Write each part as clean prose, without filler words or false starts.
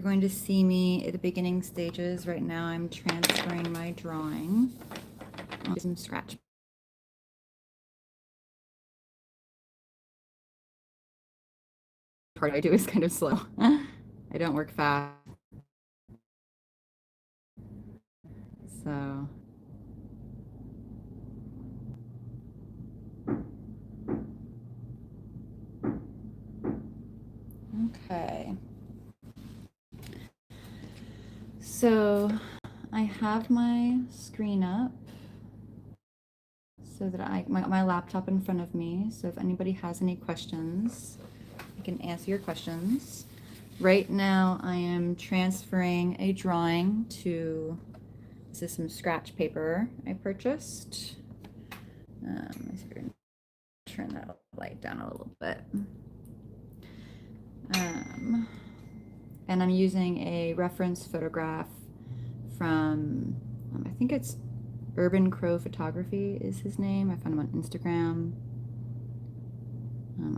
going to see me at the beginning stages. Right now I'm transferring my drawing onto some scratch. Part I do is kind of slow. I don't work fast. So okay. So I have my screen up so that my laptop in front of me. So if anybody has any questions, I can answer your questions. Right now I am transferring a drawing to, this is some scratch paper I purchased. Let's see if I can turn that light down a little bit. And I'm using a reference photograph from, I think it's Urban Crow Photography is his name. I found him on Instagram.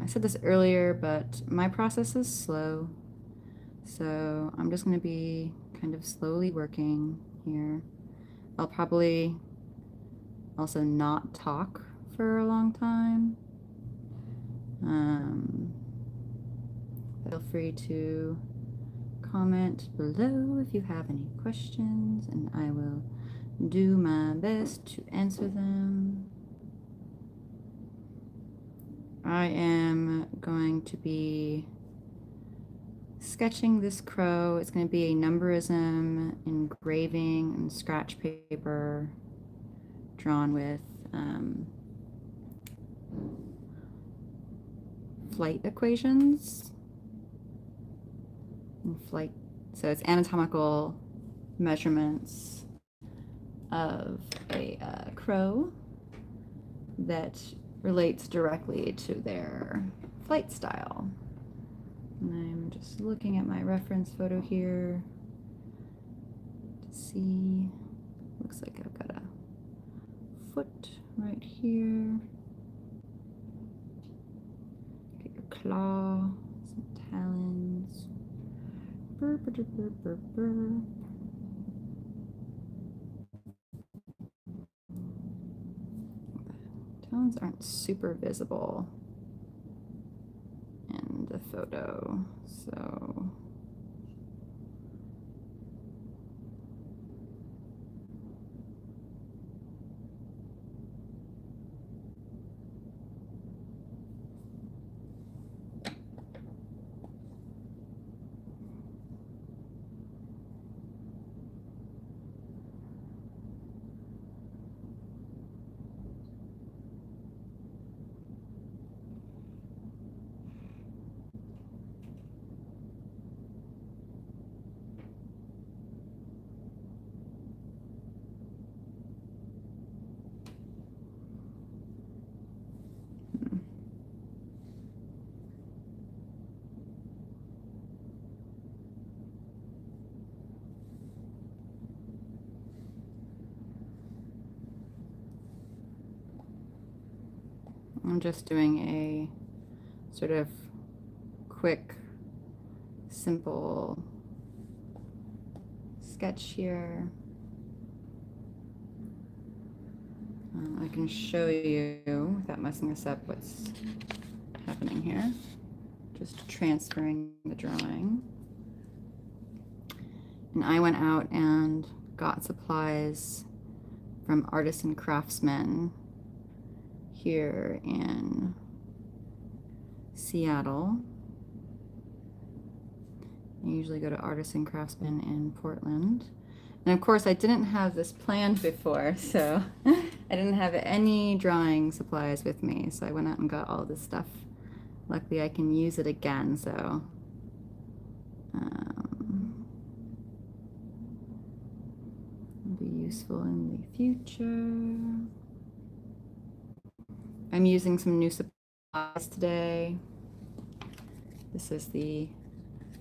I said this earlier, but my process is slow. So I'm just going to be kind of slowly working here. I'll probably also not talk for a long time. Feel free to comment below if you have any questions, and I will do my best to answer them. I am going to be sketching this crow. It's going to be a numberism engraving and scratch paper drawn with flight equations and flight. So it's anatomical measurements of a crow that relates directly to their flight style. And I'm just looking at my reference photo here to see. Looks like I've got a foot right here. Get your claw, some talons. Burr, burr, burr, burr, burr. Talons aren't super visible in the photo, so I'm just doing a sort of quick, simple sketch here. I can show you, without messing this up, what's happening here. Just transferring the drawing. And I went out and got supplies from Artisan Craftsmen here in Seattle. I usually go to Artisan Craftsmen in Portland. And of course I didn't have this planned before, so I didn't have any drawing supplies with me, so I went out and got all this stuff. Luckily I can use it again, so it'll be useful in the future. I'm using some new supplies today. This is the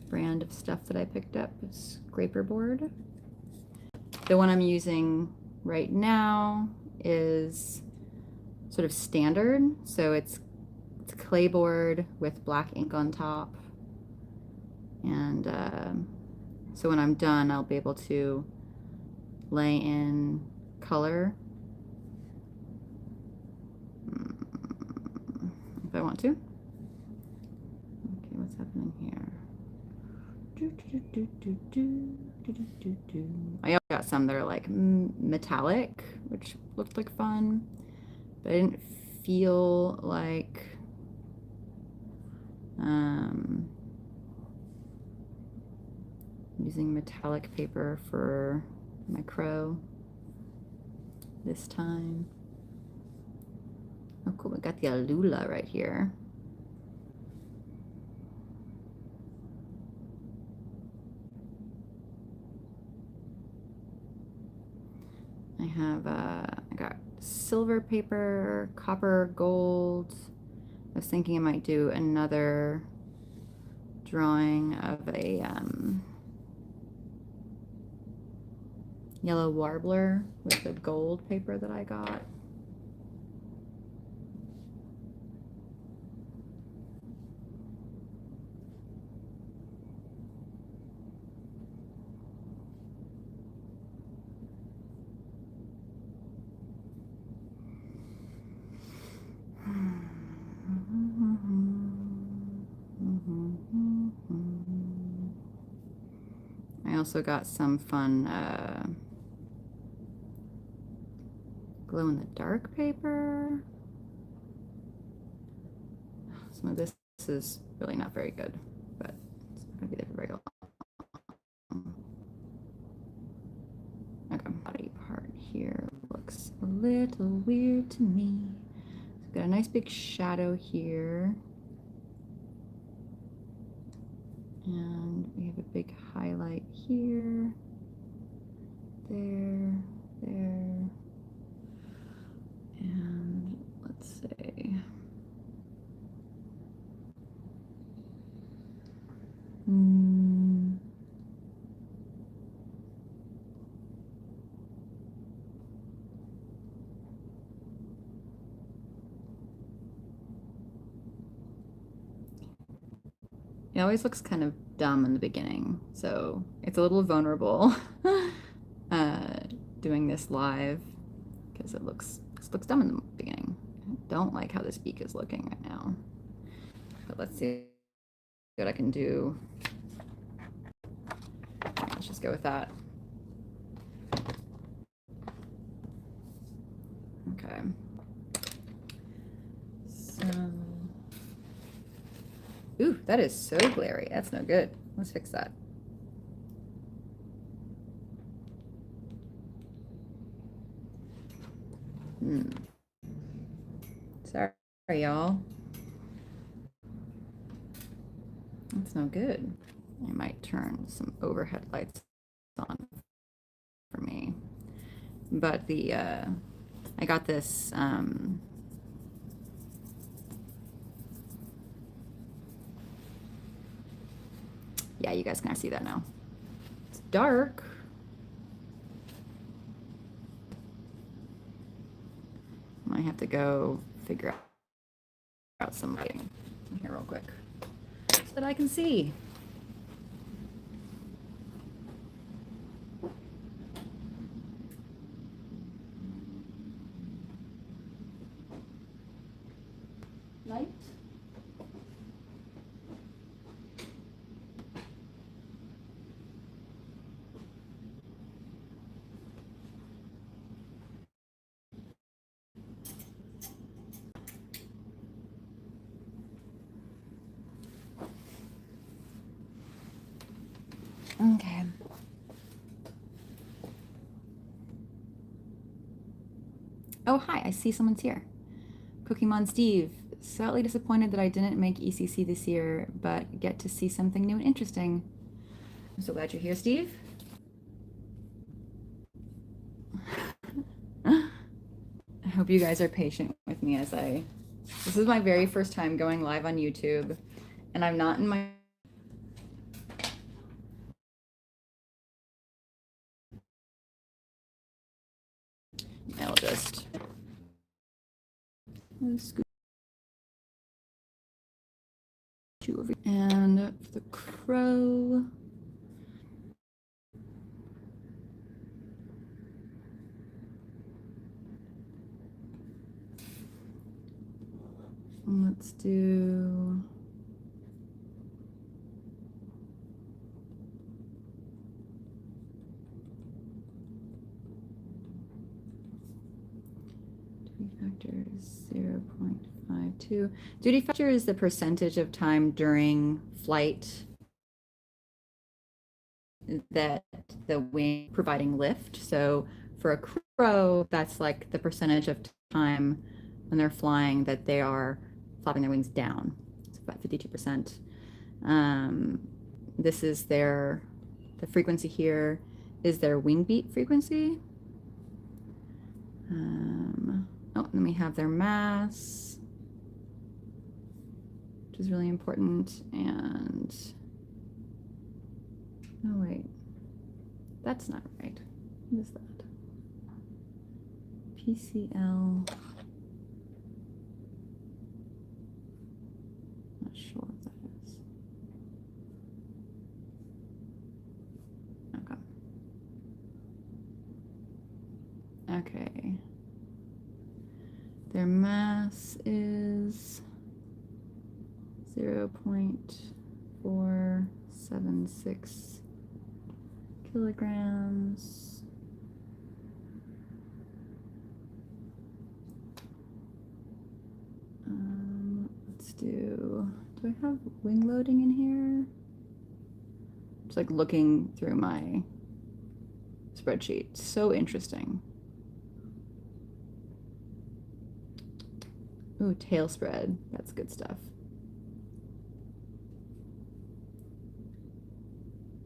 brand of stuff that I picked up. It's scraper board. The one I'm using right now is sort of standard. So it's clay board with black ink on top. And So when I'm done, I'll be able to lay in color if I want to. Okay, what's happening here? I also got some that are like metallic, which looked like fun, but I didn't feel like using metallic paper for my crow this time. Oh cool, we got the alula right here. I got silver paper, copper, gold. I was thinking I might do another drawing of a yellow warbler with the gold paper that I got. I also got some fun glow-in-the-dark paper. Some of this is really not very good, but it's not gonna be there for very long. Okay, body part here looks a little weird to me. So got a nice big shadow here. And we have a big highlight here, there, and let's say, it always looks kind of dumb in the beginning, so it's a little vulnerable doing this live because this looks dumb in the beginning. I don't like how this beak is looking right now, but let's see what I can do. Right, let's just go with that. Okay. So, ooh, that is so glary. That's no good. Let's fix that. Sorry, y'all. That's no good. I might turn some overhead lights on for me. But the I got this yeah, you guys can see that now. It's dark. I might have to go figure out some lighting here real quick so that I can see. Light. Okay. Oh, hi, I see someone's here. Cookie Steve. Slightly disappointed that I didn't make ECC this year, but get to see something new and interesting. I'm so glad you're here, Steve. I hope you guys are patient with me as this is my very first time going live on YouTube, and I'm not in my I'll just scoot you over. And the crow. Let's do duty factor is 0.52. Duty factor is the percentage of time during flight that the wing providing lift. So for a crow, that's like the percentage of time when they're flying that they are flapping their wings down. It's about 52%. This is the frequency here is their wing beat frequency. Then we have their mass, which is really important. And oh wait, that's not right. What is that? PCL. Not sure what that is. Okay. Okay. Their mass is 0.476 kilograms. Let's do I have wing loading in here? Just like looking through my spreadsheet. So interesting. Ooh, tail spread. That's good stuff.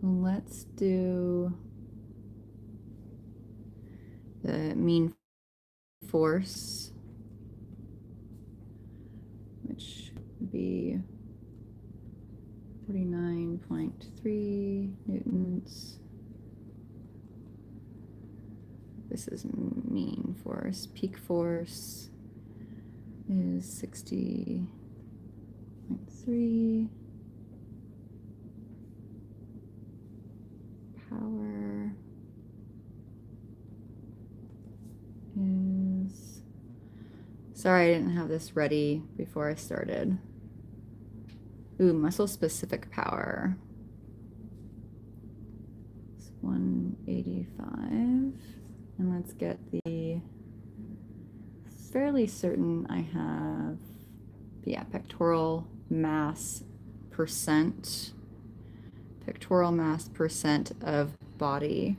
Let's do the mean force, which would be 49.3 newtons. This is mean force. Peak force is 60.3. Power is, sorry, I didn't have this ready before I started. Ooh, muscle specific power. It's 185. And let's get the, fairly certain I have, yeah, pectoral mass percent. Pectoral mass percent of body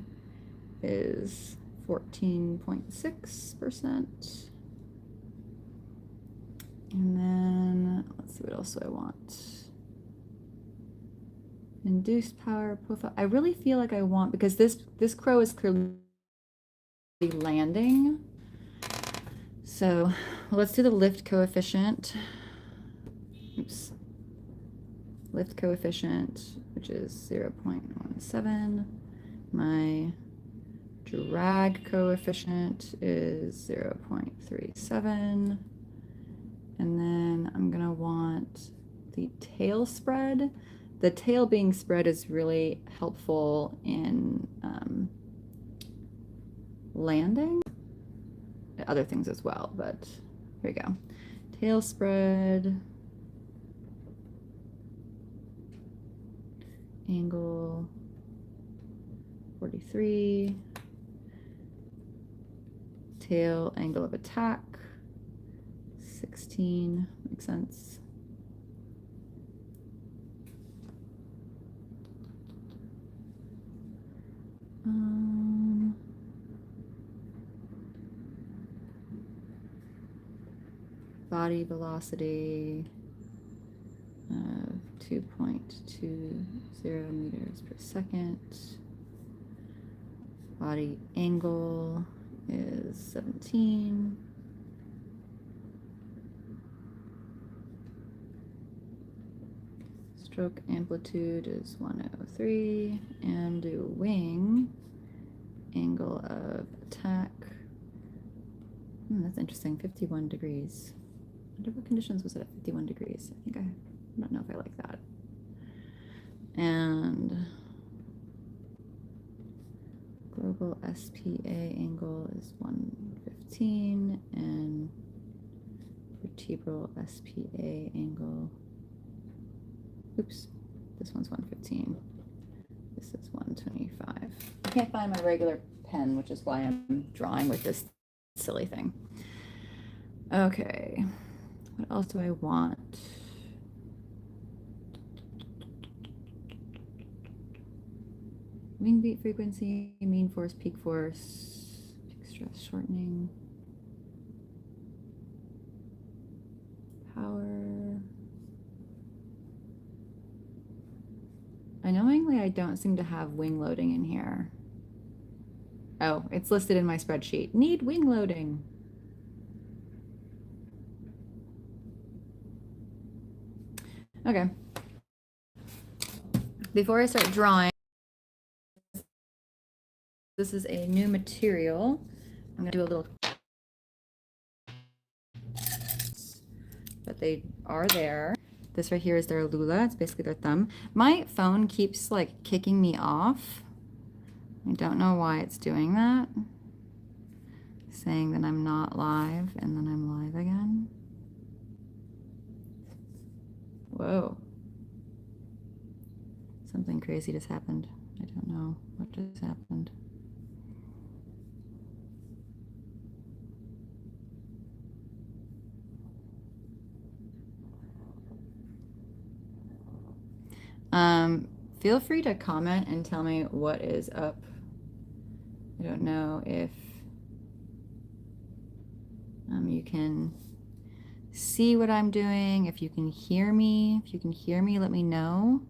is 14.6%. And then let's see what else do I want. Induced power profile. I really feel like I want, because this crow is clearly landing. So let's do the lift coefficient. Oops. Lift coefficient, which is 0.17. My drag coefficient is 0.37. And then I'm gonna want the tail spread. The tail being spread is really helpful in landing. Other things as well, but here we go. Tail spread, angle 43, tail angle of attack 16, makes sense. Body velocity of 2.20 meters per second. Body angle is 17. Stroke amplitude is 103. And do wing angle of attack. That's interesting, 51 degrees. Under what conditions was it at 51 degrees? I don't know if I like that. And global SPA angle is 115, and vertebral SPA angle. Oops, this one's 115. This is 125. I can't find my regular pen, which is why I'm drawing with this silly thing. Okay, what else do I want? Wing beat frequency, mean force, peak stress shortening, power. Annoyingly, I don't seem to have wing loading in here. Oh, it's listed in my spreadsheet. Need wing loading. Okay. Before I start drawing, this is a new material. I'm gonna do a little, but they are there. This right here is their lula. It's basically their thumb. My phone keeps like kicking me off. I don't know why it's doing that. Saying that I'm not live and then I'm live again. Whoa. Something crazy just happened. I don't know what just happened. Feel free to comment and tell me what is up. I don't know if you can see what I'm doing, if you can hear me. If you can hear me, let me know.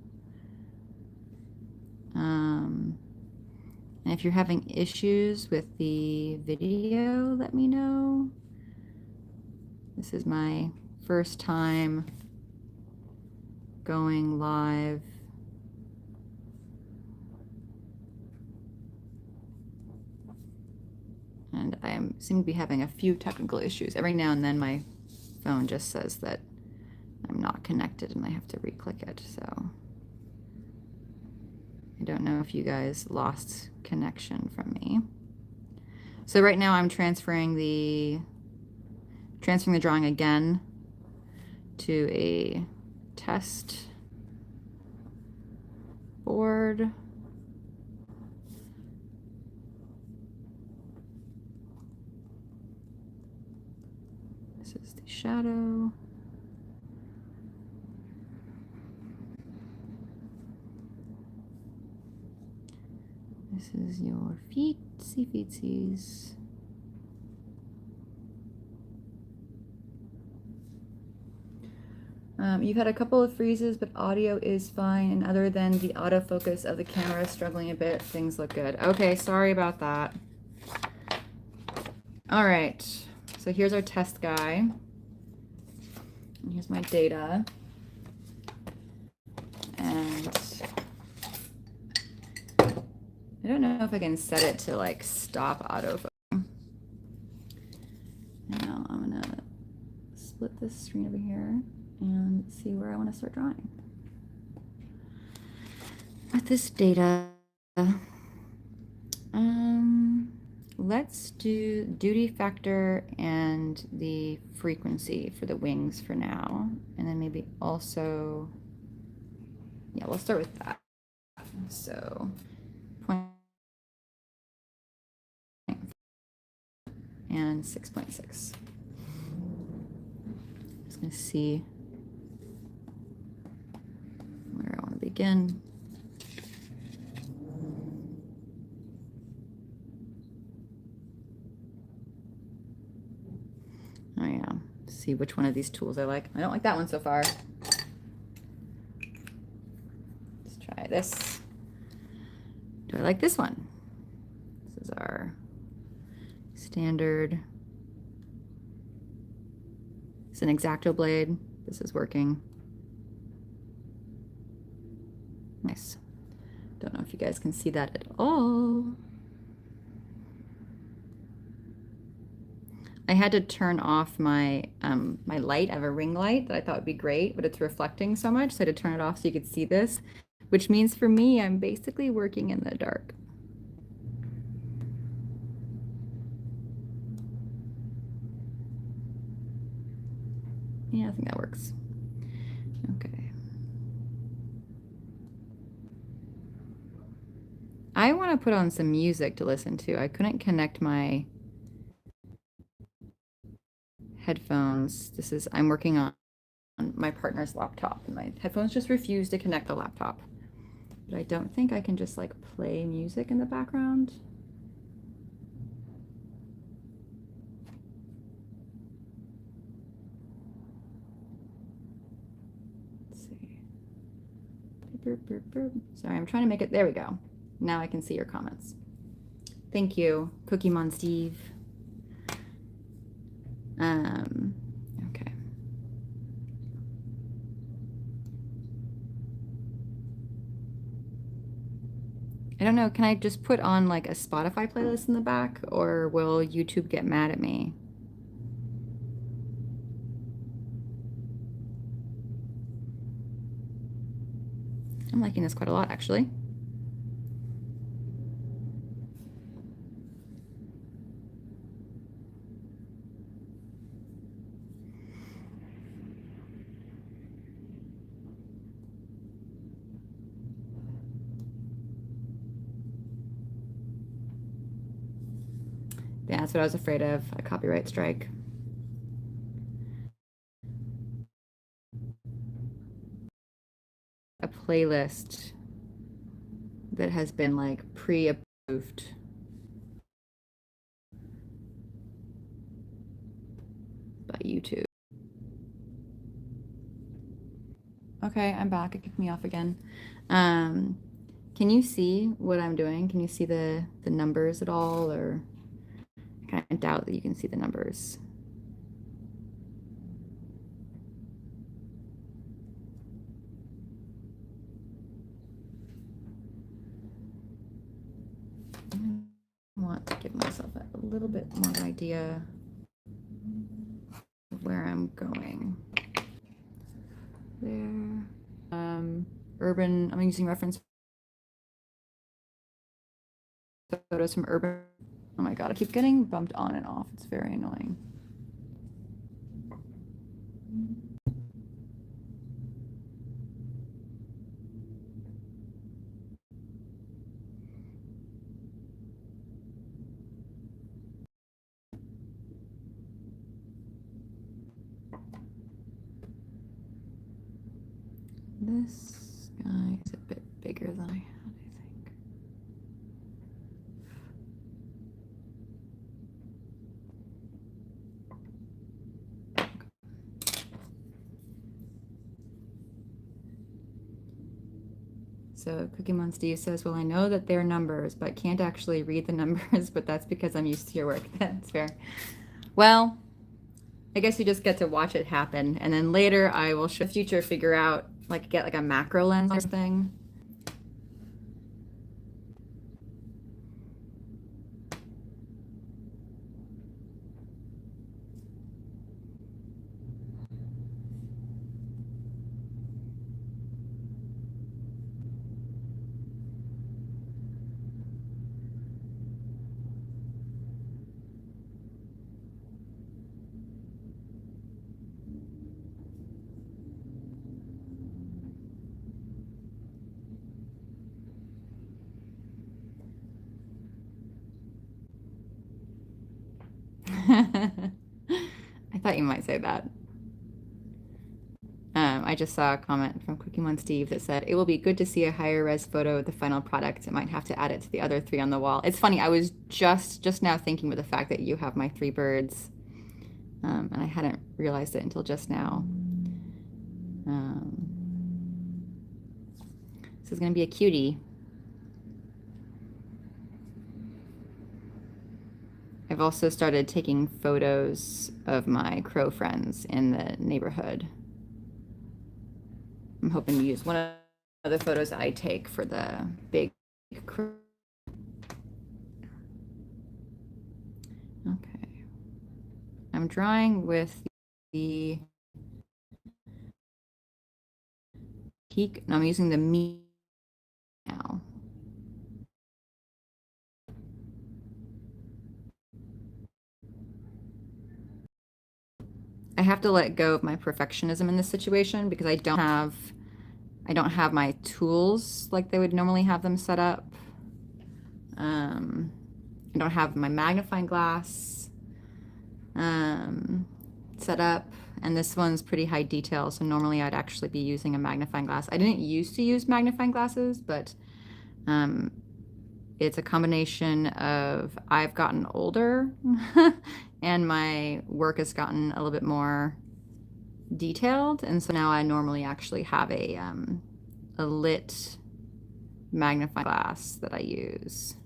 And if you're having issues with the video, let me know. This is my first time going live. And I seem to be having a few technical issues. Every now and then my phone just says that I'm not connected and I have to re-click it. So I don't know if you guys lost connection from me. So right now I'm transferring the drawing again to a test board. This is the shadow. This is your feetsy feetsies. You've had a couple of freezes, but audio is fine. And other than the autofocus of the camera struggling a bit, things look good. Okay, sorry about that. All right, so here's our test guy. And here's my data. And I don't know if I can set it to like stop autofocusing. Now I'm gonna split this screen over here and see where I want to start drawing. With this data, let's do duty factor and the frequency for the wings for now. And then maybe also, yeah, we'll start with that. So, and 6.6. Just gonna see where I want to begin. Oh yeah, see which one of these tools I like. I don't like that one so far. Let's try this. Do I like this one? This is our standard. It's an X-Acto blade. This is working. Nice. Don't know if you guys can see that at all. I had to turn off my my light. I have a ring light that I thought would be great, but it's reflecting so much, so I had to turn it off so you could see this, which means for me, I'm basically working in the dark. Yeah, I think that works. Okay. I want to put on some music to listen to. I couldn't connect my headphones. I'm working on my partner's laptop, and my headphones just refuse to connect the laptop. But I don't think I can just like play music in the background. Let's see. Sorry, I'm trying to make it. There we go. Now I can see your comments. Thank you, Cookie Mon Steve. Okay. I don't know, can I just put on like a Spotify playlist in the back, or will YouTube get mad at me? I'm liking this quite a lot, actually. Yeah, that's what I was afraid of, a copyright strike. A playlist that has been like pre-approved by YouTube. Okay, I'm back. It kicked me off again. Can you see what I'm doing? Can you see the numbers at all, or I kind of doubt that you can see the numbers. I want to give myself a little bit more idea of where I'm going. There. Urban, I'm using reference photos from urban. Oh my God, I keep getting bumped on and off. It's very annoying. This guy is a bit bigger than I had, I think. So Cookie Mon Steve says, well, I know that they're numbers, but can't actually read the numbers, but that's because I'm used to your work. That's fair. Well, I guess you just get to watch it happen, and then later I will show the future figure out, like get like a macro lens or something. I thought you might say that. I just saw a comment from Cookie Mon Steve that said, it will be good to see a higher res photo of the final product. It might have to add it to the other 3 on the wall. It's funny, I was just now thinking with the fact that you have my 3 birds, and I hadn't realized it until just now. This is going to be a cutie. I've also started taking photos of my crow friends in the neighborhood. I'm hoping to use one of the photos I take for the big crow. Okay. I'm drawing with the peak. No, I'm using the me now. I have to let go of my perfectionism in this situation because I don't have my tools like they would normally have them set up. I don't have my magnifying glass set up, and this one's pretty high detail, so normally I'd actually be using a magnifying glass. I didn't used to use magnifying glasses, but it's a combination of I've gotten older and my work has gotten a little bit more detailed, and so now I normally actually have a lit magnifying glass that I use.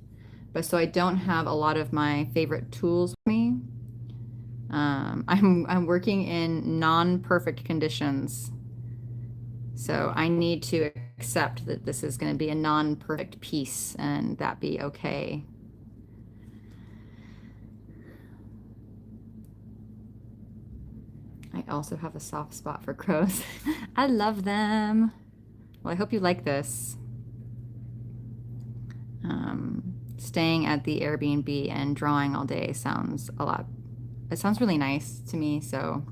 But so I don't have a lot of my favorite tools with me. I'm working in non-perfect conditions, so I need to accept that this is going to be a non-perfect piece and that be okay. I also have a soft spot for crows. I love them. Well, I hope you like this. Staying at the Airbnb and drawing all day sounds it sounds really nice to me, so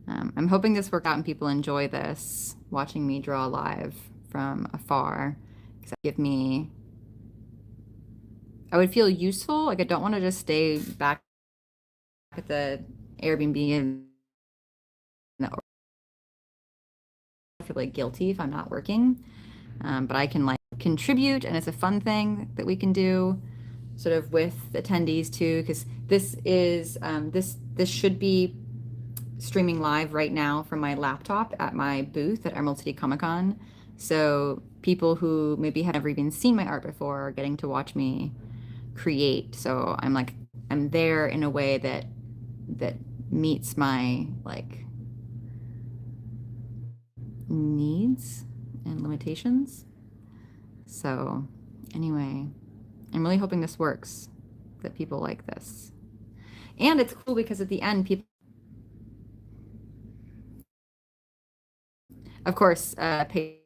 I'm hoping this worked out and people enjoy this, watching me draw live from afar. Because I would feel useful. Like I don't want to just stay back at the Airbnb and I feel like guilty if I'm not working. But I can like contribute, and it's a fun thing that we can do sort of with attendees too, because this should be streaming live right now from my laptop at my booth at Emerald City Comic Con. So people who maybe have never even seen my art before are getting to watch me create. So I'm there in a way that meets my like needs and limitations. So anyway, I'm really hoping this works, that people like this. And it's cool because at the end, people, of course, they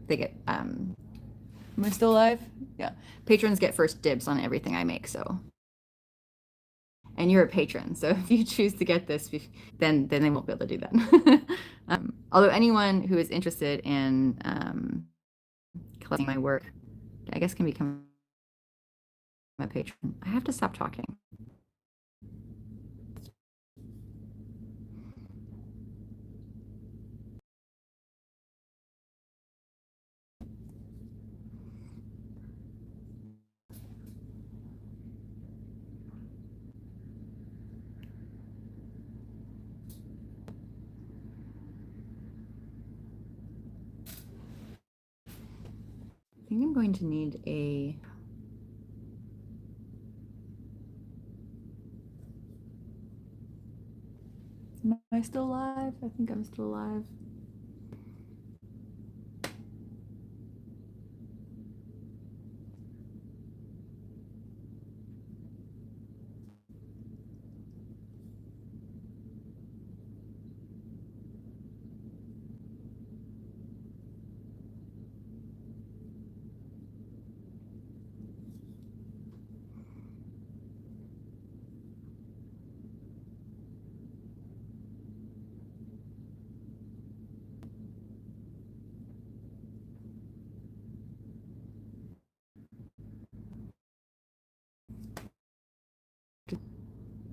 get, am I still alive? Yeah. Patrons get first dibs on everything I make, so. And you're a patron, so if you choose to get this, then they won't be able to do that. Although anyone who is interested in collecting my work, I guess can become a patron. I have to stop talking. I think I'm going to need a... Am I still alive? I think I'm still alive.